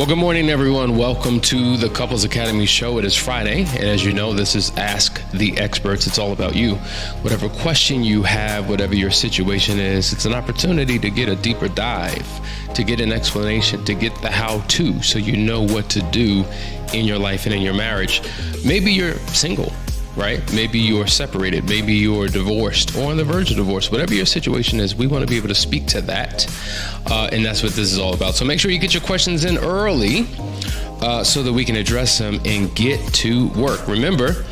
Well, good morning, everyone. Welcome to the Couples Academy show. It is Friday, and as you know, this is Ask the Experts. It's all about you. Whatever question you have, whatever your situation is, it's an opportunity to get a deeper dive, to get an explanation, to get the how-to, so you know what to do in your life and in your marriage. Maybe you're single, right? Maybe you're separated. Maybe you're divorced or on the verge of divorce. Whatever your situation is, we want to be able to speak to that. And that's what this is all about. So make sure you get your questions in early so that we can address them and get to work. Remember,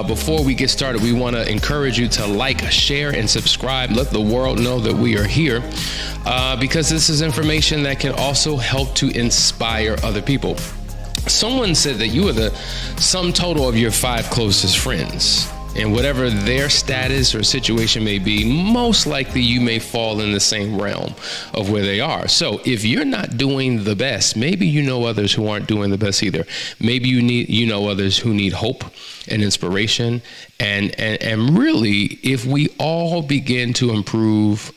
before we get started, we want to encourage you to like, share, and subscribe. Let the world know that we are here because this is information that can also help to inspire other people. Someone said that you are the sum total of your 5 closest friends, and whatever their status or situation may be, most likely you may fall in the same realm of where they are. So if you're not doing the best, maybe you know others who aren't doing the best either. Maybe you know others who need hope and inspiration. And really, if we all begin to improve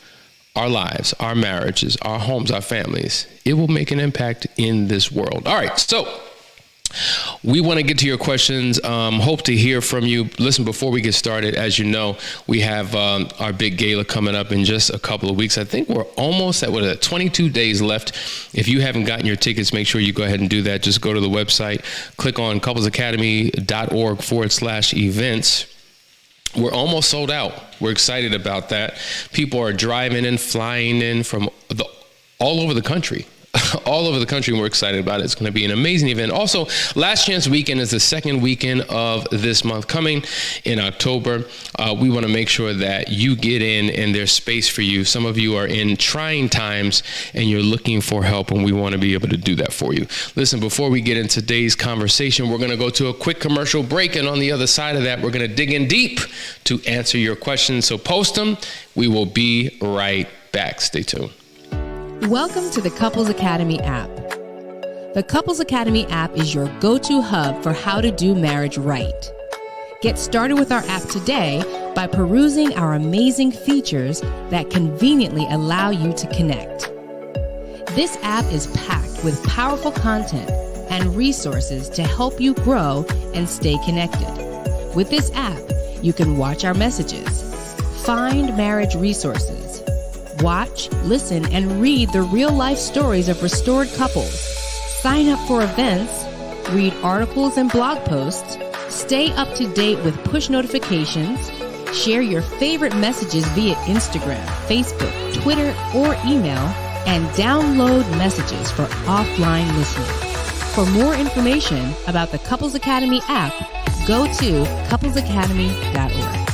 our lives, our marriages, our homes, our families, it will make an impact in this world. All right, so we want to get to your questions. Hope to hear from you. Listen, before we get started, as you know, we have our big gala coming up in just a couple of weeks. I think we're almost at 22 days left. If you haven't gotten your tickets, make sure you go ahead and do that. Just go to the website, click on couplesacademy.org/events. We're almost sold out. We're excited about that. People are driving in, flying in from all over the country. All over the country, and we're excited about it. It's going to be an amazing event. Also, Last Chance Weekend is the second weekend of this month coming in October. We want to make sure that you get in and there's space for you. Some of you are in trying times and you're looking for help, and we want to be able to do that for you. Listen, before we get into today's conversation, we're going to go to a quick commercial break, and on the other side of that, we're going to dig in deep to answer your questions. So post them. We will be right back. Stay tuned. Welcome to the Couples Academy app. The Couples Academy app is your go-to hub for how to do marriage right. Get started with our app today by perusing our amazing features that conveniently allow you to connect. This app is packed with powerful content and resources to help you grow and stay connected. With this app, you can watch our messages, find marriage resources, watch, listen, and read the real-life stories of restored couples. Sign up for events, read articles and blog posts, stay up to date with push notifications, share your favorite messages via Instagram, Facebook, Twitter, or email, and download messages for offline listening. For more information about the Couples Academy app, go to couplesacademy.org.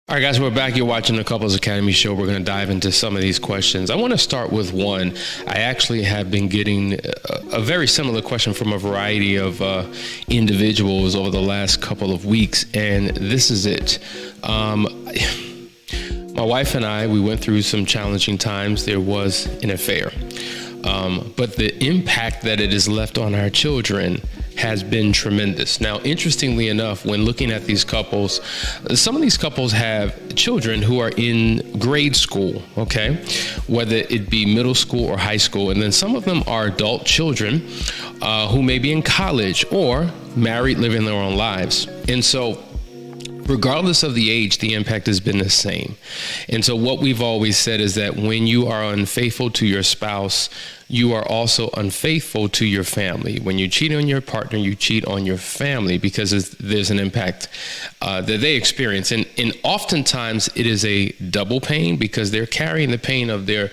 All right, guys, we're back. You're watching the Couples Academy show. We're going to dive into some of these questions. I want to start with one. I actually have been getting a very similar question from a variety of individuals over the last couple of weeks, and this is it. My my wife and I, we went through some challenging times. There was an affair. But the impact that it has left on our children has been tremendous. Now, interestingly enough, when looking at these couples, some of these couples have children who are in grade school, okay, whether it be middle school or high school. And then some of them are adult children who may be in college or married, living their own lives. And so regardless of the age, the impact has been the same. And so what we've always said is that when you are unfaithful to your spouse, you are also unfaithful to your family. When you cheat on your partner, you cheat on your family because there's an impact that they experience. And oftentimes it is a double pain because they're carrying the pain of their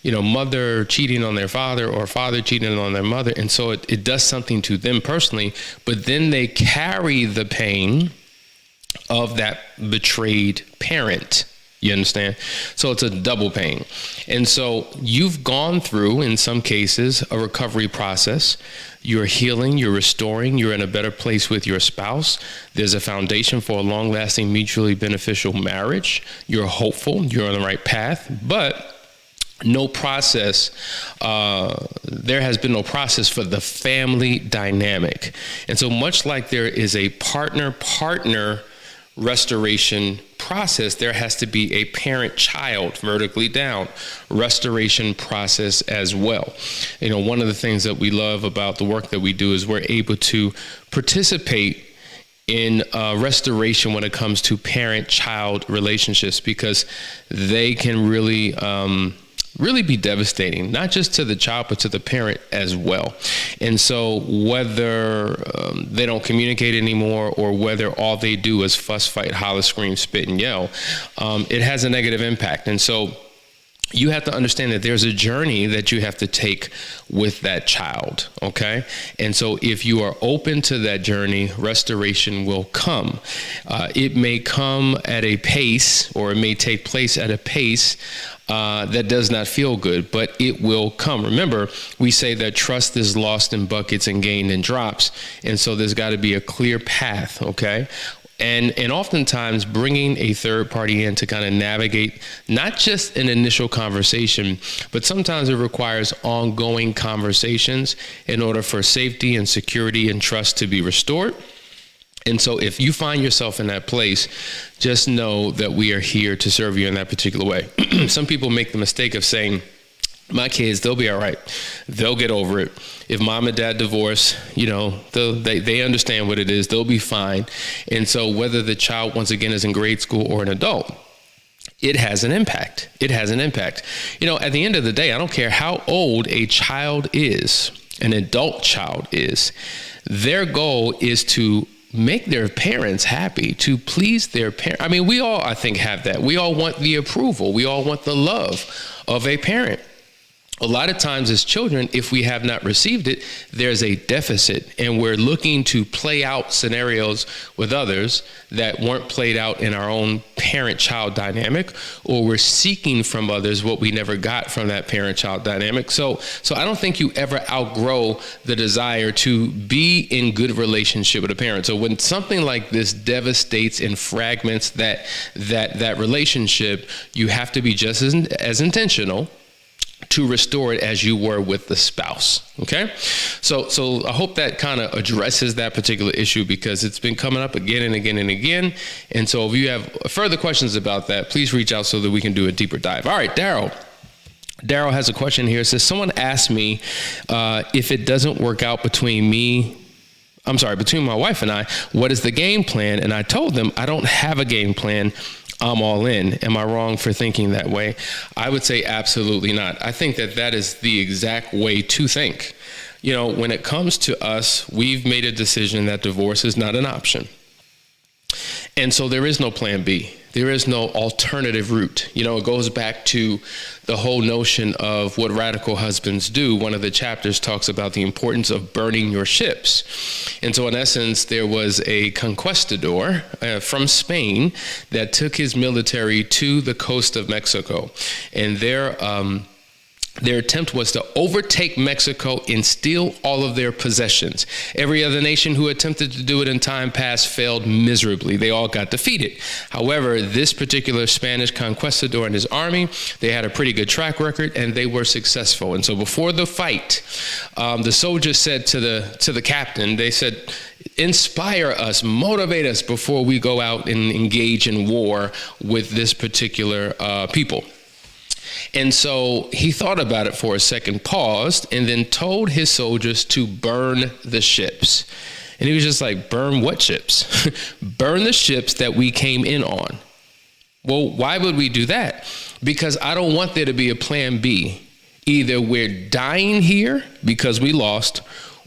mother cheating on their father or father cheating on their mother. And so it does something to them personally, but then they carry the pain of that betrayed parent. You understand? So it's a double pain. And so you've gone through, in some cases, a recovery process. You're healing, you're restoring, you're in a better place with your spouse. There's a foundation for a long-lasting, mutually beneficial marriage. You're hopeful, you're on the right path, but no process, there has been no process for the family dynamic. And so much like there is a partner restoration process, there has to be a parent-child, vertically down, restoration process as well. One of the things that we love about the work that we do is we're able to participate in restoration when it comes to parent-child relationships, because they can really be devastating, not just to the child, but to the parent as well. And so whether they don't communicate anymore or whether all they do is fuss, fight, holler, scream, spit, and yell, it has a negative impact. And so you have to understand that there's a journey that you have to take with that child, okay? And so if you are open to that journey, restoration will come. It may come at a pace, or it may take place at a pace that does not feel good, but it will come. Remember, we say that trust is lost in buckets and gained in drops. And so there's got to be a clear path, okay? And oftentimes bringing a third party in to kind of navigate not just an initial conversation, but sometimes it requires ongoing conversations in order for safety and security and trust to be restored. And so if you find yourself in that place, just know that we are here to serve you in that particular way. Some people make the mistake of saying, my kids, they'll be all right. They'll get over it. If mom and dad divorce, they understand what it is. They'll be fine. And so whether the child, once again, is in grade school or an adult, it has an impact. It has an impact. At the end of the day, I don't care how old a child is, an adult child is, their goal is to make their parents happy, to please their parents. I mean, we all, I think, have that. We all want the approval. We all want the love of a parent. A lot of times as children, if we have not received it, there's a deficit, and we're looking to play out scenarios with others that weren't played out in our own parent-child dynamic, or we're seeking from others what we never got from that parent-child dynamic. So I don't think you ever outgrow the desire to be in good relationship with a parent. So when something like this devastates and fragments that relationship, you have to be just as intentional to restore it as you were with the spouse. Okay. So I hope that kind of addresses that particular issue, because it's been coming up again and again and again. And so if you have further questions about that, please reach out so that we can do a deeper dive. All right, Daryl has a question here. It says, someone asked me if it doesn't work out between my wife and I, what is the game plan? And I told them I don't have a game plan. I'm all in. Am I wrong for thinking that way? I would say absolutely not. I think that is the exact way to think. When it comes to us, we've made a decision that divorce is not an option. And so there is no plan B. There is no alternative route. It goes back to the whole notion of what radical husbands do. One of the chapters talks about the importance of burning your ships. And so in essence, there was a conquistador from Spain that took his military to the coast of Mexico. And there, Their attempt was to overtake Mexico and steal all of their possessions. Every other nation who attempted to do it in time past failed miserably. They all got defeated. However, this particular Spanish conquistador and his army, they had a pretty good track record, and they were successful. And so before the fight, the soldiers said to the captain, they said, inspire us, motivate us before we go out and engage in war with this particular people. And so he thought about it for a second, paused, and then told his soldiers to burn the ships. And he was just like, burn what ships? Burn the ships that we came in on. Well, why would we do that? Because I don't want there to be a plan B. Either we're dying here because we lost,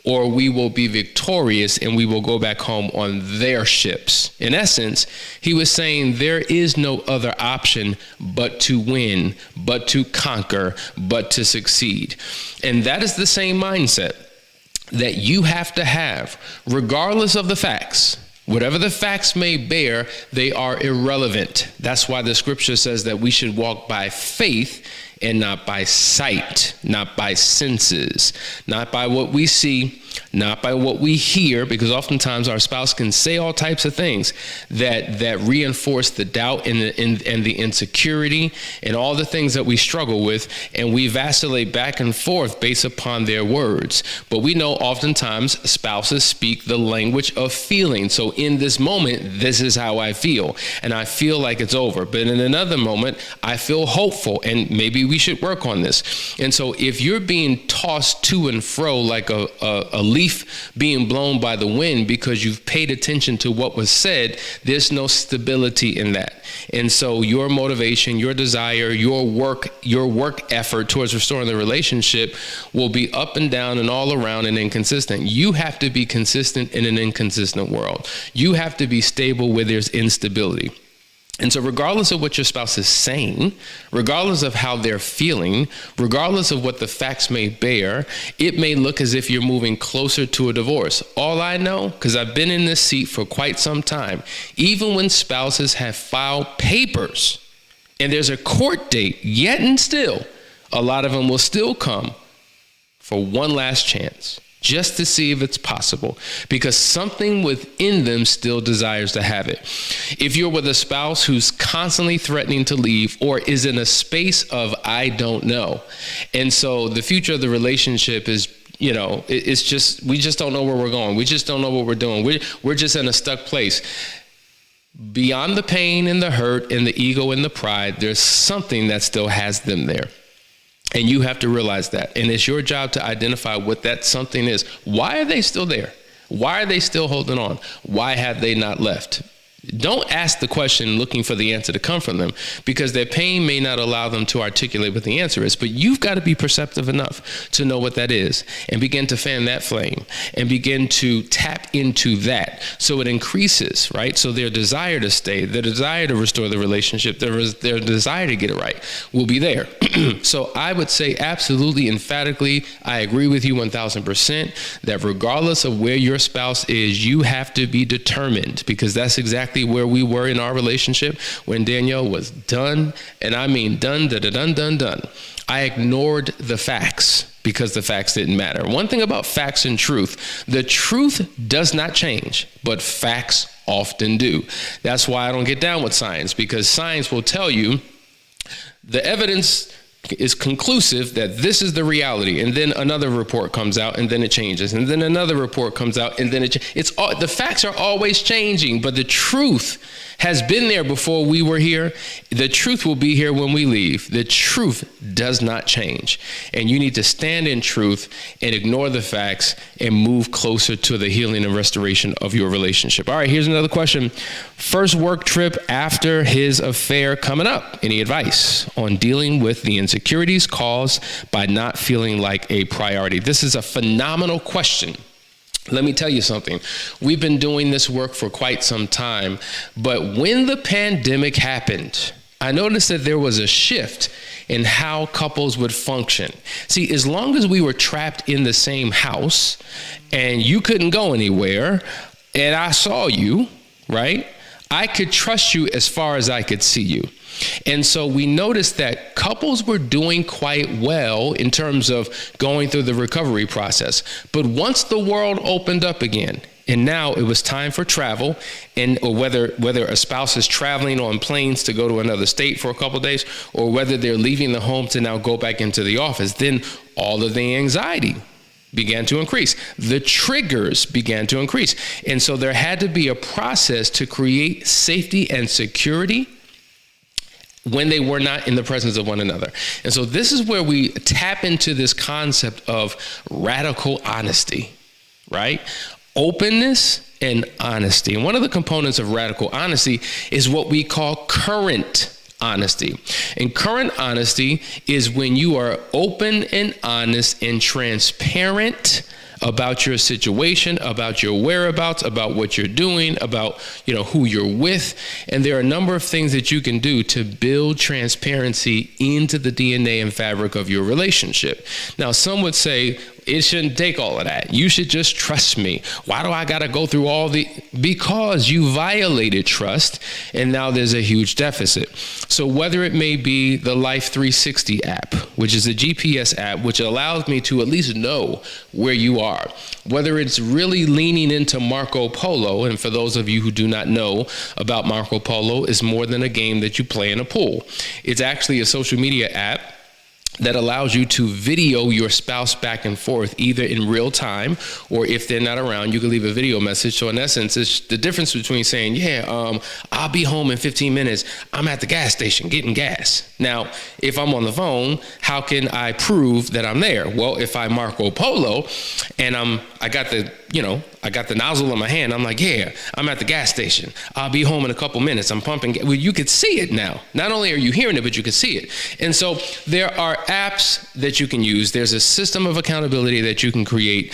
or we will be victorious and we will go back home on their ships. In essence, he was saying there is no other option but to win, but to conquer, but to succeed. And that is the same mindset that you have to have, regardless of the facts. Whatever the facts may bear, they are irrelevant. That's why the scripture says that we should walk by faith and not by sight, not by senses, not by what we see, not by what we hear, because oftentimes our spouse can say all types of things that reinforce the doubt and the insecurity and all the things that we struggle with, and we vacillate back and forth based upon their words. But we know oftentimes spouses speak the language of feeling. So in this moment, this is how I feel, and I feel like it's over. But in another moment, I feel hopeful, and maybe we should work on this. And so if you're being tossed to and fro like a leaf being blown by the wind because you've paid attention to what was said, there's no stability in that. And so your motivation, your desire, your work effort towards restoring the relationship will be up and down and all around and inconsistent. You have to be consistent in an inconsistent world. You have to be stable where there's instability. And so regardless of what your spouse is saying, regardless of how they're feeling, regardless of what the facts may bear, it may look as if you're moving closer to a divorce. All I know, because I've been in this seat for quite some time, even when spouses have filed papers and there's a court date, yet and still, a lot of them will still come for one last chance, just to see if it's possible, because something within them still desires to have it. If you're with a spouse who's constantly threatening to leave or is in a space of, I don't know. And so the future of the relationship is, it's just, we just don't know where we're going. We just don't know what we're doing. We're just in a stuck place. Beyond the pain and the hurt and the ego and the pride, there's something that still has them there. And you have to realize that. And it's your job to identify what that something is. Why are they still there? Why are they still holding on? Why have they not left? Don't ask the question looking for the answer to come from them, because their pain may not allow them to articulate what the answer is. But you've got to be perceptive enough to know what that is and begin to fan that flame and begin to tap into that so it increases, right? So their desire to stay, their desire to restore the relationship, their desire to get it right will be there. So I would say absolutely, emphatically, I agree with you 1000% that regardless of where your spouse is, you have to be determined, because that's exactly where we were in our relationship when Danielle was done. And I mean done. I ignored the facts because the facts didn't matter. One thing about facts and truth, the truth does not change, but facts often do. That's why I don't get down with science, because science will tell you the evidence is conclusive that this is the reality, and then another report comes out and then it changes, and then another report comes out and then the facts are always changing, but the truth has been there before we were here. The truth will be here when we leave. The truth does not change, and you need to stand in truth and ignore the facts and move closer to the healing and restoration of your relationship. All right, here's another question. First work trip after his affair coming up. Any advice on dealing with the insecurities caused by not feeling like a priority? This is a phenomenal question. Let me tell you something. We've been doing this work for quite some time, but when the pandemic happened, I noticed that there was a shift in how couples would function. See, as long as we were trapped in the same house and you couldn't go anywhere and I saw you, right? I could trust you as far as I could see you. And so we noticed that couples were doing quite well in terms of going through the recovery process. But once the world opened up again, and now it was time for travel, or whether a spouse is traveling on planes to go to another state for a couple of days, or whether they're leaving the home to now go back into the office, then all of the anxiety began to increase. The triggers began to increase. And so there had to be a process to create safety and security when they were not in the presence of one another. And so this is where we tap into this concept of radical honesty, right? Openness and honesty. And one of the components of radical honesty is what we call current honesty. And current honesty is when you are open and honest and transparent about your situation, about your whereabouts, about what you're doing, about, who you're with. And there are a number of things that you can do to build transparency into the DNA and fabric of your relationship. Now, some would say, it shouldn't take all of that. You should just trust me. Why do I got to go through because you violated trust, and now there's a huge deficit. So whether it may be the Life 360 app, which is a GPS app, which allows me to at least know where you are, whether it's really leaning into Marco Polo, and for those of you who do not know about Marco Polo, it's more than a game that you play in a pool. It's actually a social media app that allows you to video your spouse back and forth, either in real time, or if they're not around, you can leave a video message. So in essence, it's the difference between saying, I'll be home in 15 minutes. I'm at the gas station getting gas. Now, if I'm on the phone, how can I prove that I'm there? Well, if I Marco Polo and I got the nozzle in my hand, I'm like, I'm at the gas station. I'll be home in a couple minutes. I'm pumping. Well, you could see it now. Not only are you hearing it, but you can see it. And so there are apps that you can use. There's a system of accountability that you can create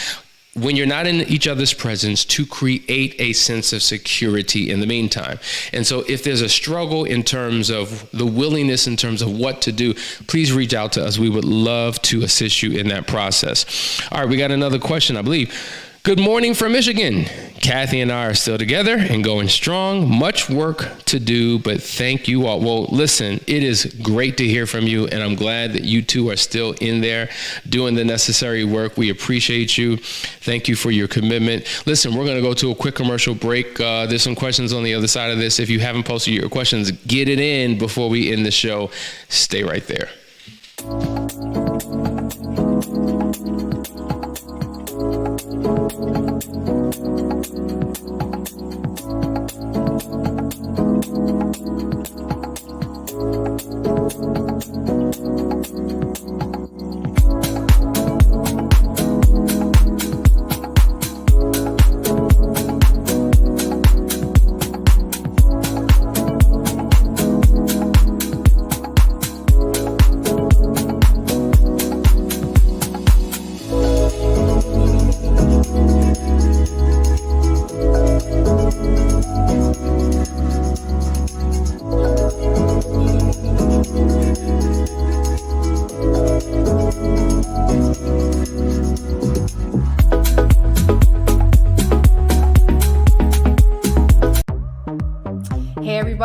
when you're not in each other's presence to create a sense of security in the meantime. And so if there's a struggle in terms of the willingness, in terms of what to do, please reach out to us. We would love to assist you in that process. All right, we got another question, I believe. Good morning from Michigan. Kathy and I are still together and going strong. Much work to do, but thank you all. Well, listen, it is great to hear from you, and I'm glad that you two are still in there doing the necessary work. We appreciate you. Thank you for your commitment. Listen, we're going to go to a quick commercial break. There's some questions on the other side of this. If you haven't posted your questions, get it in before we end the show. Stay right there.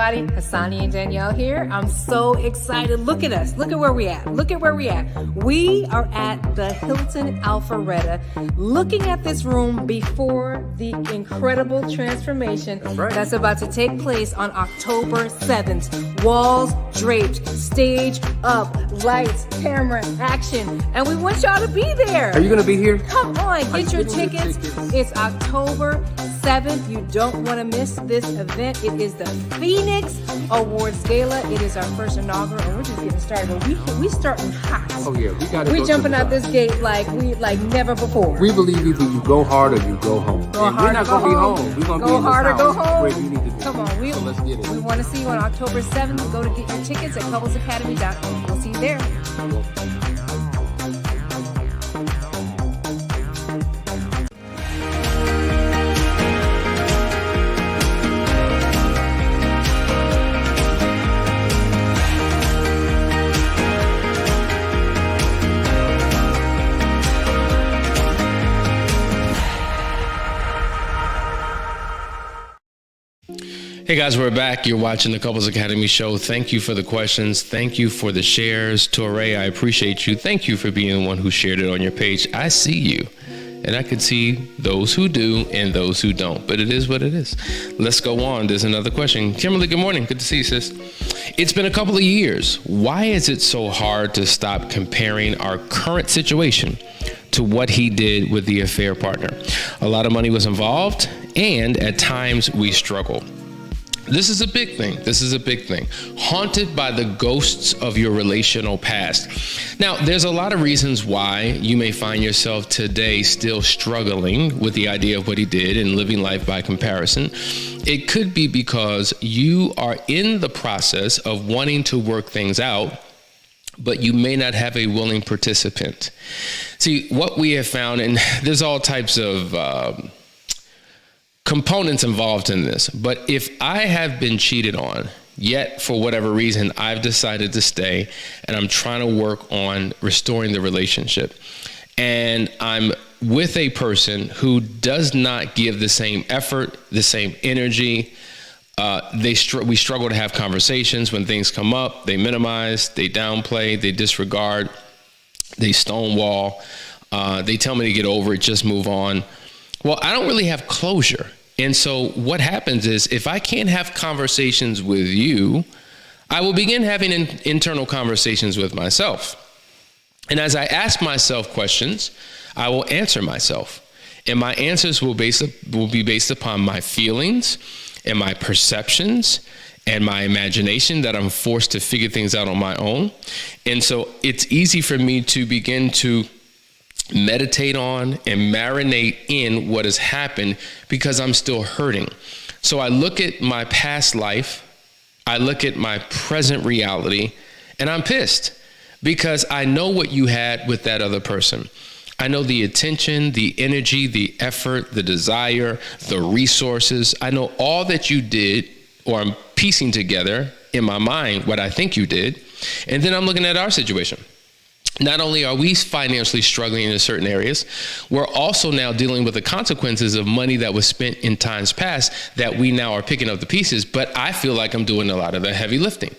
Hassani and Danielle here. I'm so excited. Look at us. Look at where we at. Look at where we at. We are at the Hilton Alpharetta, looking at this room before the incredible transformation that's about to take place on October 7th. Walls draped, stage up, lights, camera, action. And we want y'all to be there. Are you going to be here? Come on, get your tickets. It's October 7th. You don't want to miss this event. It is the Phoenix Awards Gala. It is our first inaugural, and we're just getting started. But we starting hot. Oh yeah, we got. We jumping out this gate like never before. We believe either you go hard or you go home. Go hard, we're not going to be home. We're going to be go in hard or this go house home. where you need to be. Come on, so let's get it. We want to see you on October 7th. Go to get your tickets at couplesacademy.com. We'll see you there. Hey guys, we're back. You're watching the Couples Academy show. Thank you for the questions. Thank you for the shares. Torre, I appreciate you. Thank you for being the one who shared it on your page. I see you, and I can see those who do and those who don't, but it is what it is. Let's go on. There's another question. Kimberly, good morning. Good to see you, sis. It's been a couple of years. Why is it so hard to stop comparing our current situation to what he did with the affair partner? A lot of money was involved, and at times we struggle. This is a big thing. This is a big thing. Haunted by the ghosts of your relational past. Now, there's a lot of reasons why you may find yourself today still struggling with the idea of what he did and living life by comparison. It could be because you are in the process of wanting to work things out, but you may not have a willing participant. See, what we have found, and there's all types of components involved in this, but if I have been cheated on, yet for whatever reason, I've decided to stay and I'm trying to work on restoring the relationship, and I'm with a person who does not give the same effort, the same energy, we struggle to have conversations when things come up. They minimize, they downplay, they disregard, they stonewall, they tell me to get over it, just move on. Well, I don't really have closure. And so what happens is, if I can't have conversations with you, I will begin having internal conversations with myself. And as I ask myself questions, I will answer myself. And my answers will be based upon my feelings and my perceptions and my imagination that I'm forced to figure things out on my own. And so it's easy for me to begin to meditate on and marinate in what has happened because I'm still hurting. So I look at my past life, I look at my present reality, and I'm pissed because I know what you had with that other person. I know the attention, the energy, the effort, the desire, the resources. I know all that you did, or I'm piecing together in my mind what I think you did. And then I'm looking at our situation. Not only are we financially struggling in certain areas, we're also now dealing with the consequences of money that was spent in times past that we now are picking up the pieces, but I feel like I'm doing a lot of the heavy lifting.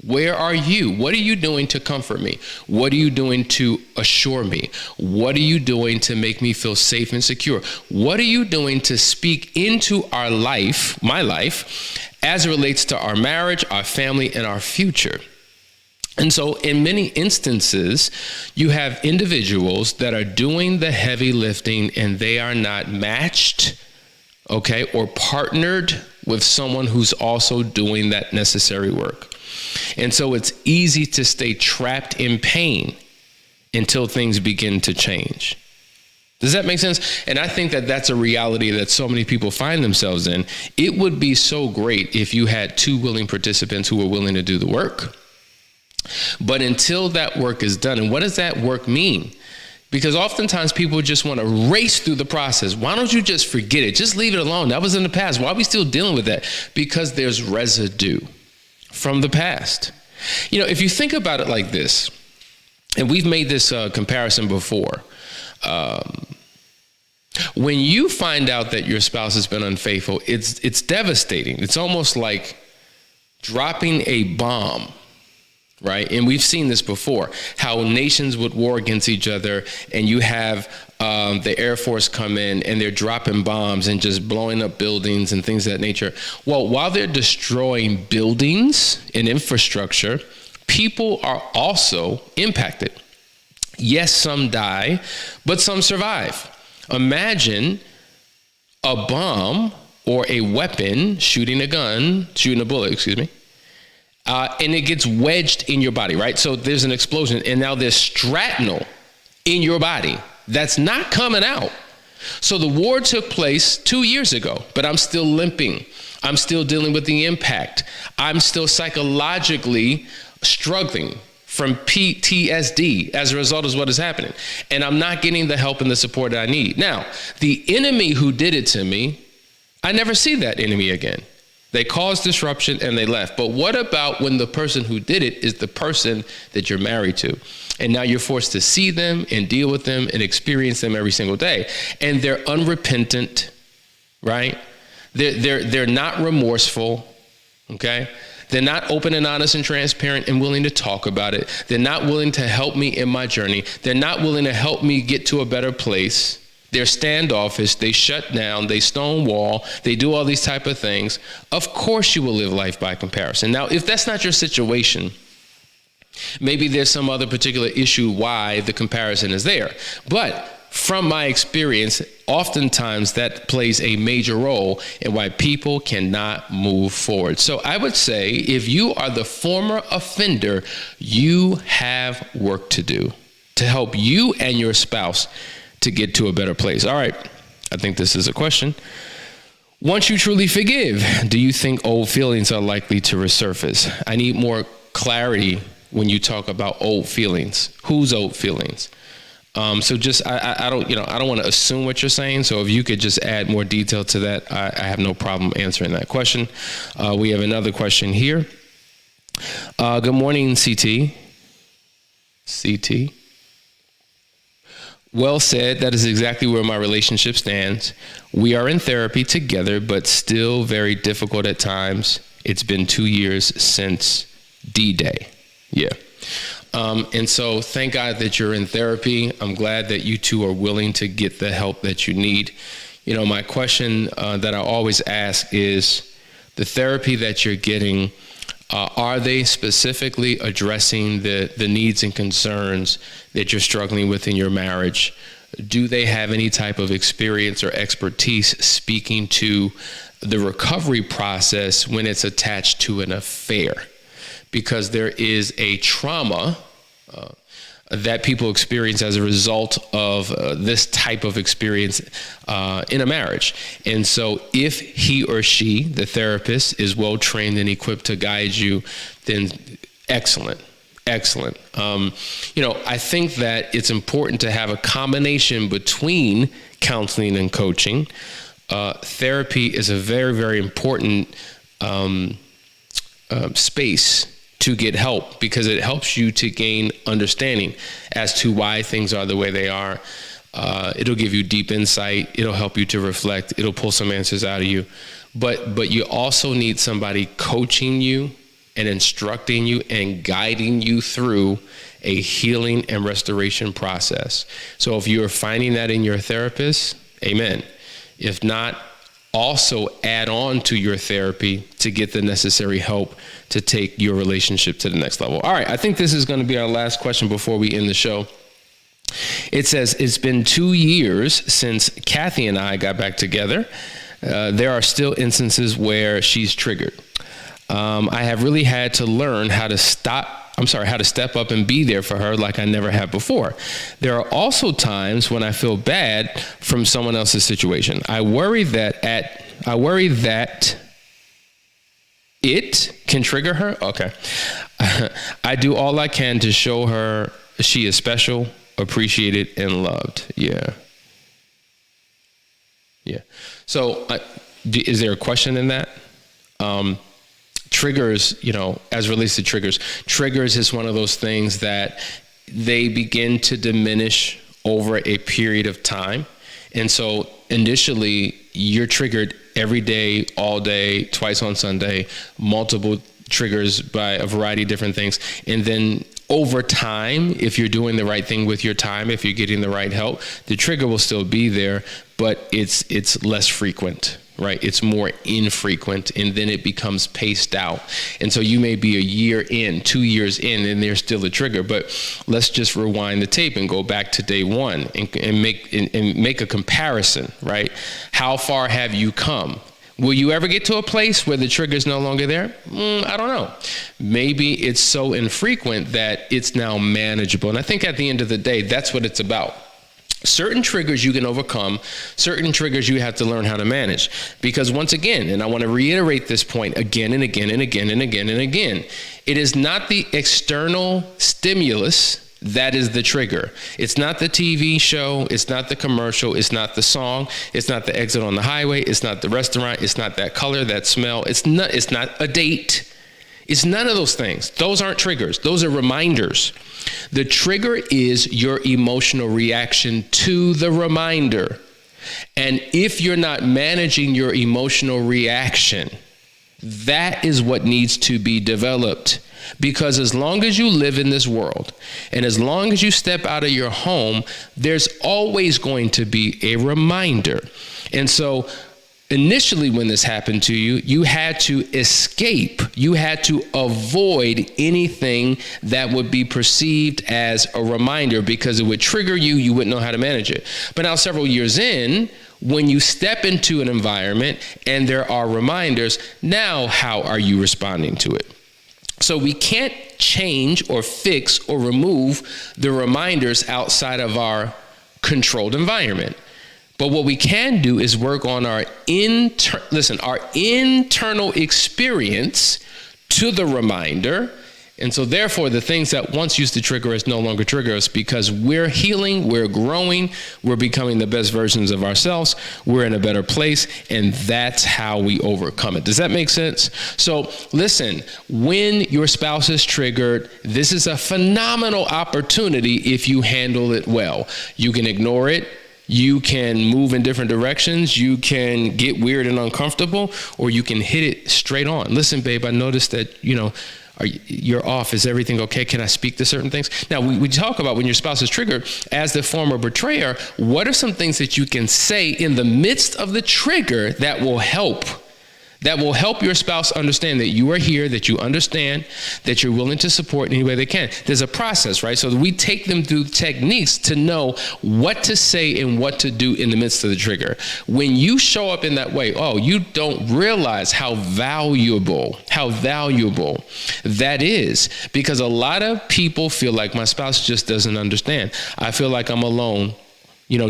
Where are you? What are you doing to comfort me? What are you doing to assure me? What are you doing to make me feel safe and secure? What are you doing to speak into our life, my life, as it relates to our marriage, our family, and our future? And so in many instances, you have individuals that are doing the heavy lifting and they are not matched, okay, or partnered with someone who's also doing that necessary work. And so it's easy to stay trapped in pain until things begin to change. Does that make sense? And I think that that's a reality that so many people find themselves in. It would be so great if you had two willing participants who were willing to do the work. But until that work is done, and what does that work mean? Because oftentimes people just want to race through the process. Why don't you just forget it? Just leave it alone. That was in the past. Why are we still dealing with that? Because there's residue from the past. You know, if you think about it like this, and we've made this comparison before, when you find out that your spouse has been unfaithful, it's devastating. It's almost like dropping a bomb. Right? And we've seen this before, how nations would war against each other, and you have the Air Force come in and they're dropping bombs and just blowing up buildings and things of that nature. Well, while they're destroying buildings and infrastructure, people are also impacted. Yes, some die, but some survive. Imagine a bomb or a weapon shooting a bullet, and it gets wedged in your body, right? So there's an explosion, and now there's shrapnel in your body that's not coming out. So the war took place 2 years ago, but I'm still limping. I'm still dealing with the impact. I'm still psychologically struggling from PTSD as a result of what is happening. And I'm not getting the help and the support that I need. Now, the enemy who did it to me, I never see that enemy again. They caused disruption and they left. But what about when the person who did it is the person that you're married to? And now you're forced to see them and deal with them and experience them every single day. And they're unrepentant, right? They're not remorseful, okay? They're not open and honest and transparent and willing to talk about it. They're not willing to help me in my journey. They're not willing to help me get to a better place. They're standoffish, they shut down, they stonewall, they do all these type of things. Of course you will live life by comparison. Now, if that's not your situation, maybe there's some other particular issue why the comparison is there. But from my experience, oftentimes that plays a major role in why people cannot move forward. So I would say if you are the former offender, you have work to do to help you and your spouse to get to a better place. All right, I think this is a question. Once you truly forgive, do you think old feelings are likely to resurface? I need more clarity when you talk about old feelings. Whose old feelings? So just, I don't want to assume what you're saying. So if you could just add more detail to that, I have no problem answering that question. We have another question here. Good morning, CT. Well said. That is exactly where my relationship stands. We are in therapy together, but still very difficult at times. It's been 2 years since D-Day. Yeah. And so thank God that you're in therapy. I'm glad that you two are willing to get the help that you need. You know, my question that I always ask is the therapy that you're getting, are they specifically addressing the needs and concerns that you're struggling with in your marriage? Do they have any type of experience or expertise speaking to the recovery process when it's attached to an affair? Because there is a trauma that people experience as a result of this type of experience in a marriage. And so if he or she, the therapist, is well trained and equipped to guide you, then excellent. I think that it's important to have a combination between counseling and coaching. Therapy is a very, very important space to get help, because it helps you to gain understanding as to why things are the way they are. It'll give you deep insight. It'll help you to reflect. It'll pull some answers out of you. But you also need somebody coaching you and instructing you and guiding you through a healing and restoration process. So if you are finding that in your therapist, amen. If not, also add on to your therapy to get the necessary help to take your relationship to the next level. All right, I think this is going to be our last question before we end the show. It says, it's been 2 years since Kathy and I got back together. There are still instances where she's triggered. I have really had to learn how to step up and be there for her like I never have before. There are also times when I feel bad from someone else's situation. I worry that it can trigger her. Okay. I do all I can to show her she is special, appreciated, and loved. Yeah. So is there a question in that? Triggers, as relates to triggers is one of those things that they begin to diminish over a period of time. And so initially you're triggered every day, all day, twice on Sunday, multiple triggers by a variety of different things. And then over time, if you're doing the right thing with your time, if you're getting the right help, the trigger will still be there, but it's less frequent. Right? It's more infrequent, and then it becomes paced out. And so you may be a year in, 2 years in, and there's still a trigger. But let's just rewind the tape and go back to day one and make a comparison, right? How far have you come? Will you ever get to a place where the trigger is no longer there? I don't know. Maybe it's so infrequent that it's now manageable. And I think at the end of the day, that's what it's about. Certain triggers you can overcome, certain triggers you have to learn how to manage. Because once again, and I want to reiterate this point again and again and again and again and again, it is not the external stimulus that is the trigger. It's not the TV show, it's not the commercial, it's not the song, it's not the exit on the highway, it's not the restaurant, it's not that color, that smell, it's not a date. It's none of those things. Those aren't triggers. Those are reminders. The trigger is your emotional reaction to the reminder. And if you're not managing your emotional reaction, that is what needs to be developed. Because as long as you live in this world, and as long as you step out of your home, there's always going to be a reminder. And so initially when this happened to you, you had to escape. You had to avoid anything that would be perceived as a reminder because it would trigger you. You wouldn't know how to manage it. But now several years in, when you step into an environment and there are reminders, now how are you responding to it? So we can't change or fix or remove the reminders outside of our controlled environment. But what we can do is work on our internal experience to the reminder. And so therefore, the things that once used to trigger us no longer trigger us because we're healing, we're growing, we're becoming the best versions of ourselves, we're in a better place, and that's how we overcome it. Does that make sense? So listen, when your spouse is triggered, this is a phenomenal opportunity if you handle it well. You can ignore it. You can move in different directions. You can get weird and uncomfortable, or you can hit it straight on. Listen, babe, I noticed that, you're off. Is everything okay? Can I speak to certain things? Now, we talk about when your spouse is triggered, as the former betrayer, what are some things that you can say in the midst of the trigger that will help your spouse understand that you are here, that you understand, that you're willing to support in any way they can. There's a process, right? So we take them through techniques to know what to say and what to do in the midst of the trigger. When you show up in that way, you don't realize how valuable that is, because a lot of people feel like my spouse just doesn't understand. I feel like I'm alone,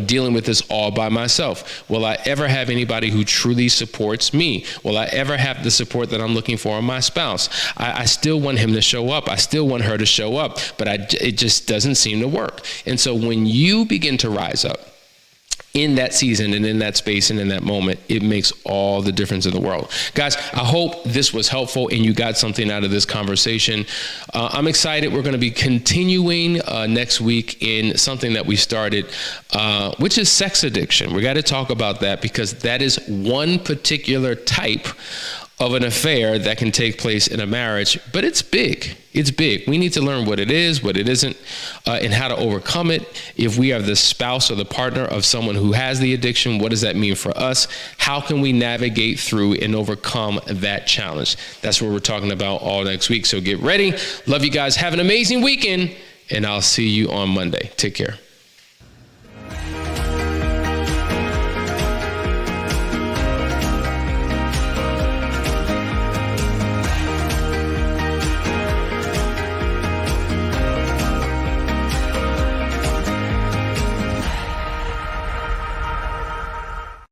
dealing with this all by myself. Will I ever have anybody who truly supports me? Will I ever have the support that I'm looking for in my spouse? I still want him to show up. I still want her to show up, but it just doesn't seem to work. And so when you begin to rise up in that season and in that space and in that moment, it makes all the difference in the world. Guys, I hope this was helpful and you got something out of this conversation. I'm excited. We're going to be continuing next week in something that we started, which is sex addiction. We got to talk about that because that is one particular type of an affair that can take place in a marriage, but it's big. It's big. We need to learn what it is, what it isn't, and how to overcome it. If we are the spouse or the partner of someone who has the addiction, what does that mean for us? How can we navigate through and overcome that challenge? That's what we're talking about all next week. So get ready. Love you guys. Have an amazing weekend, and I'll see you on Monday. Take care.